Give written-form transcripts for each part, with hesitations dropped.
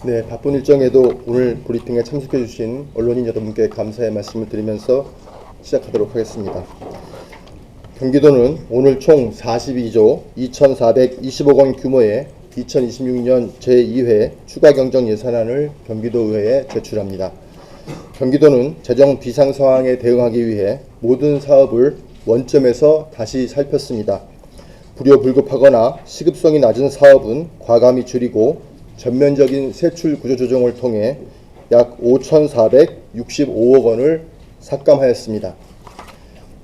네, 바쁜 일정에도 오늘 브리핑에 참석해 주신 언론인 여러분께 감사의 말씀을 드리면서 시작하도록 하겠습니다. 경기도는 오늘 총 42조 2,420억 원 규모의 2026년 제2회 추가 경정 예산안을 경기도의회에 제출합니다. 경기도는 재정 비상 상황에 대응하기 위해 모든 사업을 원점에서 다시 살폈습니다. 불효불급하거나 시급성이 낮은 사업은 과감히 줄이고 전면적인 세출 구조 조정을 통해 약 5,465억 원을 삭감하였습니다.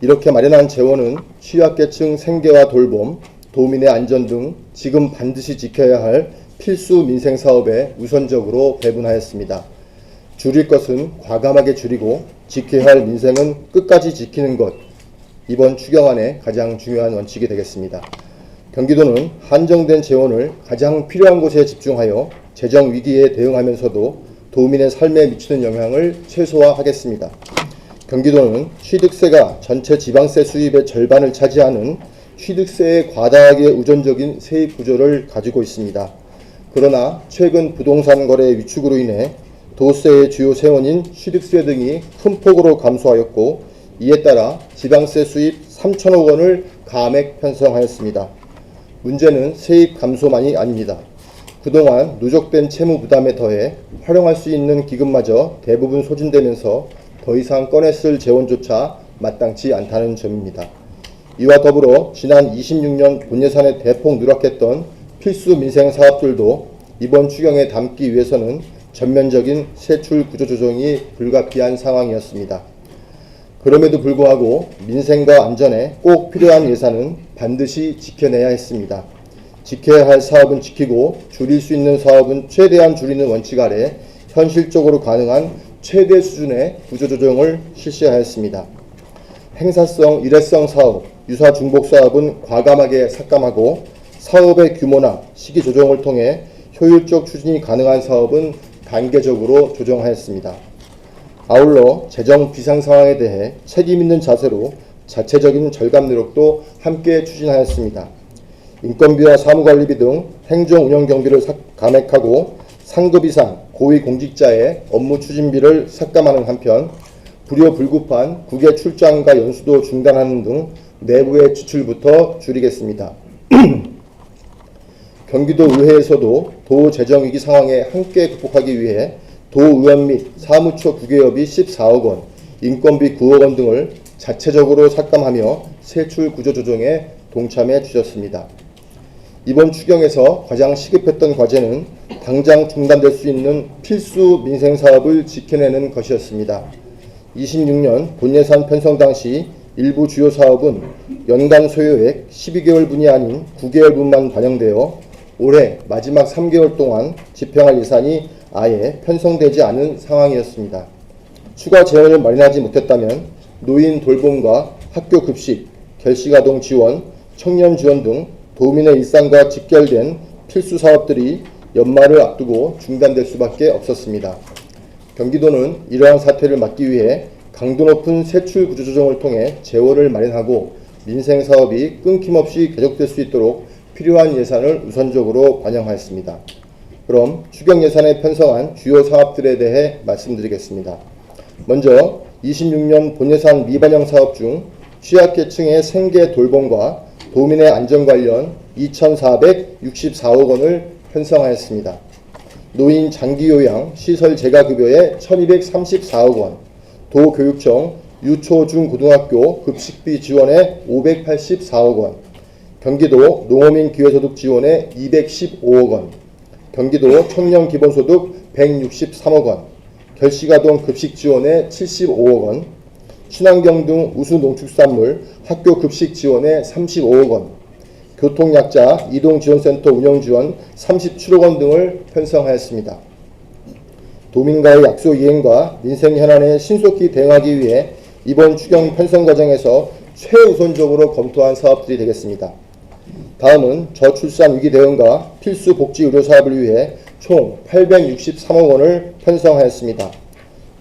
이렇게 마련한 재원은 취약계층 생계와 돌봄, 도민의 안전 등 지금 반드시 지켜야 할 필수 민생 사업에 우선적으로 배분하였습니다. 줄일 것은 과감하게 줄이고 지켜야 할 민생은 끝까지 지키는 것, 이번 추경안의 가장 중요한 원칙이 되겠습니다. 경기도는 한정된 재원을 가장 필요한 곳에 집중하여 재정 위기에 대응하면서도 도민의 삶에 미치는 영향을 최소화하겠습니다. 경기도는 취득세가 전체 지방세 수입의 절반을 차지하는 취득세에 과다하게 의존적인 세입 구조를 가지고 있습니다. 그러나 최근 부동산 거래 위축으로 인해 도세의 주요 세원인 취득세 등이 큰 폭으로 감소하였고, 이에 따라 지방세 수입 3천억 원을 감액 편성하였습니다. 문제는 세입 감소만이 아닙니다. 그동안 누적된 채무 부담에 더해 활용할 수 있는 기금마저 대부분 소진되면서 더 이상 꺼내 쓸 재원조차 마땅치 않다는 점입니다. 이와 더불어 지난 26년 본예산에 대폭 누락했던 필수 민생 사업들도 이번 추경에 담기 위해서는 전면적인 세출 구조 조정이 불가피한 상황이었습니다. 그럼에도 불구하고 민생과 안전에 꼭 필요한 예산은 반드시 지켜내야 했습니다. 지켜야 할 사업은 지키고 줄일 수 있는 사업은 최대한 줄이는 원칙 아래 현실적으로 가능한 최대 수준의 구조조정을 실시하였습니다. 행사성, 일회성 사업, 유사 중복 사업은 과감하게 삭감하고 사업의 규모나 시기 조정을 통해 효율적 추진이 가능한 사업은 단계적으로 조정하였습니다. 아울러 재정 비상 상황에 대해 책임 있는 자세로 자체적인 절감 노력도 함께 추진하였습니다. 인건비와 사무관리비 등 행정 운영 경비를 감액하고 상급 이상 고위 공직자의 업무 추진비를 삭감하는 한편 불효불급한 국외 출장과 연수도 중단하는 등 내부의 지출부터 줄이겠습니다. 경기도 의회에서도 도 재정위기 상황에 함께 극복하기 위해 도의원 및 사무처 구개업이 14억 원, 인건비 9억 원 등을 자체적으로 삭감하며 세출 구조 조정에 동참해 주셨습니다. 이번 추경에서 가장 시급했던 과제는 당장 중단될 수 있는 필수 민생 사업을 지켜내는 것이었습니다. 26년 본예산 편성 당시 일부 주요 사업은 연간 소요액 12개월분이 아닌 9개월분만 반영되어 올해 마지막 3개월 동안 집행할 예산이 아예 편성되지 않은 상황이었습니다. 추가 재원을 마련하지 못했다면 노인 돌봄과 학교 급식, 결식아동 지원, 청년 지원 등 도민의 일상과 직결된 필수 사업들이 연말을 앞두고 중단될 수밖에 없었습니다. 경기도는 이러한 사태를 막기 위해 강도 높은 세출 구조 조정을 통해 재원을 마련하고 민생 사업이 끊김없이 계속될 수 있도록 필요한 예산을 우선적으로 반영하였습니다. 그럼 추경 예산에 편성한 주요 사업들에 대해 말씀드리겠습니다. 먼저 26년 본예산 미반영 사업 중 취약계층의 생계 돌봄과 도민의 안전 관련 2,464억 원을 편성하였습니다. 노인 장기요양 시설 재가급여에 1,234억 원, 도교육청 유초 중고등학교 급식비 지원에 584억 원, 경기도 농어민 기회소득 지원에 215억 원, 경기도 청년 기본소득 163억 원, 결식아동 급식 지원에 75억 원, 친환경 등 우수 농축산물 학교 급식 지원에 35억 원, 교통약자 이동지원센터 운영 지원 37억 원 등을 편성하였습니다. 도민과의 약속 이행과 민생 현안에 신속히 대응하기 위해 이번 추경 편성 과정에서 최우선적으로 검토한 사업들이 되겠습니다. 다음은 저출산 위기 대응과 필수 복지 의료 사업을 위해 총 863억 원을 편성하였습니다.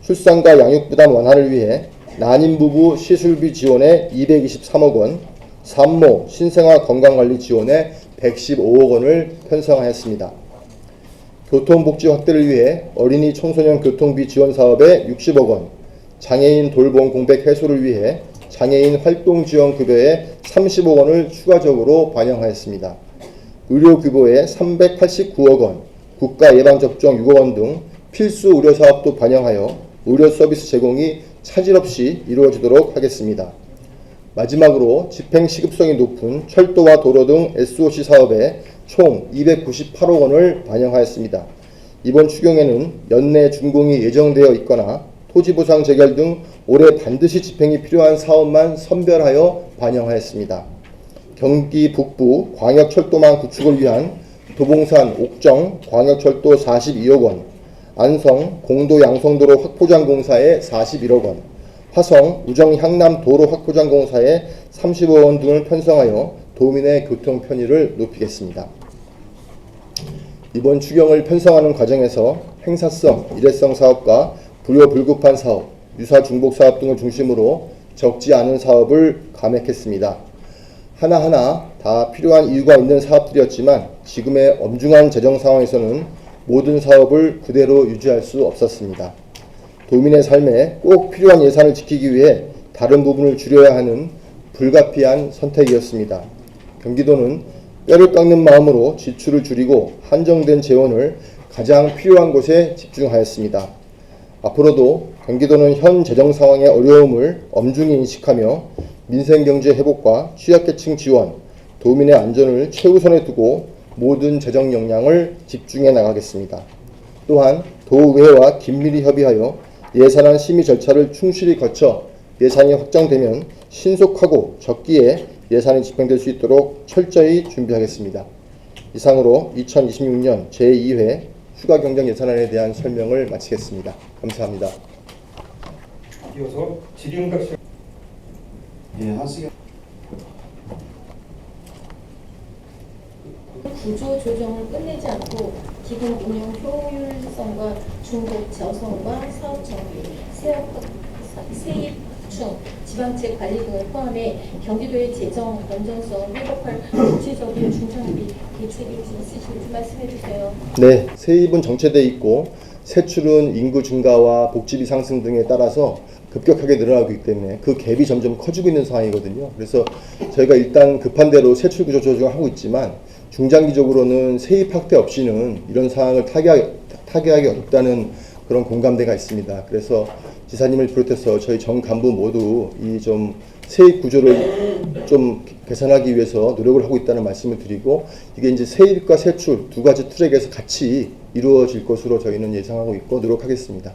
출산과 양육 부담 완화를 위해 난임부부 시술비 지원에 223억 원, 산모 신생아 건강관리 지원에 115억 원을 편성하였습니다. 교통복지 확대를 위해 어린이 청소년 교통비 지원 사업에 60억 원, 장애인 돌봄 공백 해소를 위해 장애인 활동지원급여에 30억 원을 추가적으로 반영하였습니다. 의료규보에 389억 원, 국가예방접종 6억 원 등 필수 의료사업도 반영하여 의료 서비스 제공이 차질 없이 이루어지도록 하겠습니다. 마지막으로 집행시급성이 높은 철도와 도로 등 SOC 사업에 총 298억 원을 반영하였습니다. 이번 추경에는 연내 준공이 예정되어 있거나 토지보상 재결 등 올해 반드시 집행이 필요한 사업만 선별하여 반영하였습니다. 경기 북부 광역철도망 구축을 위한 도봉산 옥정 광역철도 42억 원, 안성 공도 양성도로 확포장 공사에 41억 원, 화성 우정 향남 도로 확포장 공사에 30억 원 등을 편성하여 도민의 교통 편의를 높이겠습니다. 이번 추경을 편성하는 과정에서 행사성, 일회성 사업과 불효불급한 사업, 유사 중복 사업 등을 중심으로 적지 않은 사업을 감액했습니다. 하나하나 다 필요한 이유가 있는 사업들이었지만 지금의 엄중한 재정 상황에서는 모든 사업을 그대로 유지할 수 없었습니다. 도민의 삶에 꼭 필요한 예산을 지키기 위해 다른 부분을 줄여야 하는 불가피한 선택이었습니다. 경기도는 뼈를 깎는 마음으로 지출을 줄이고 한정된 재원을 가장 필요한 곳에 집중하였습니다. 앞으로도 경기도는 현 재정 상황의 어려움을 엄중히 인식하며 민생경제 회복과 취약계층 지원, 도민의 안전을 최우선에 두고 모든 재정 역량을 집중해 나가겠습니다. 또한 도의회와 긴밀히 협의하여 예산안 심의 절차를 충실히 거쳐 예산이 확정되면 신속하고 적기에 예산이 집행될 수 있도록 철저히 준비하겠습니다. 이상으로 2026년 제2회 추가경정 예산안에 대한 설명을 마치겠습니다. 감사합니다. 이어서 질의응답 시간. 하시겠. 구조 조정을 끝내지 않고 기금 운영 효율성과 중복 저성과 사업 정비, 세입 확충, 지방채 관리 등을 포함해 경기도의 재정 건전성 회복할 구체적인 중장비 대책이 있으신지 말씀해 주세요. 네, 세입은 정체돼 있고 세출은 인구 증가와 복지비 상승 등에 따라서 급격하게 늘어나고 있기 때문에 그 갭이 점점 커지고 있는 상황이거든요. 그래서 저희가 일단 급한 대로 세출 구조 조정을 하고 있지만 중장기적으로는 세입 확대 없이는 이런 상황을 타개하기 어렵다는 그런 공감대가 있습니다. 그래서 지사님을 비롯해서 저희 전 간부 모두 이 좀 세입 구조를 좀 개선하기 위해서 노력을 하고 있다는 말씀을 드리고, 이게 이제 세입과 세출 두 가지 트랙에서 같이 이루어질 것으로 저희는 예상하고 있고 노력하겠습니다.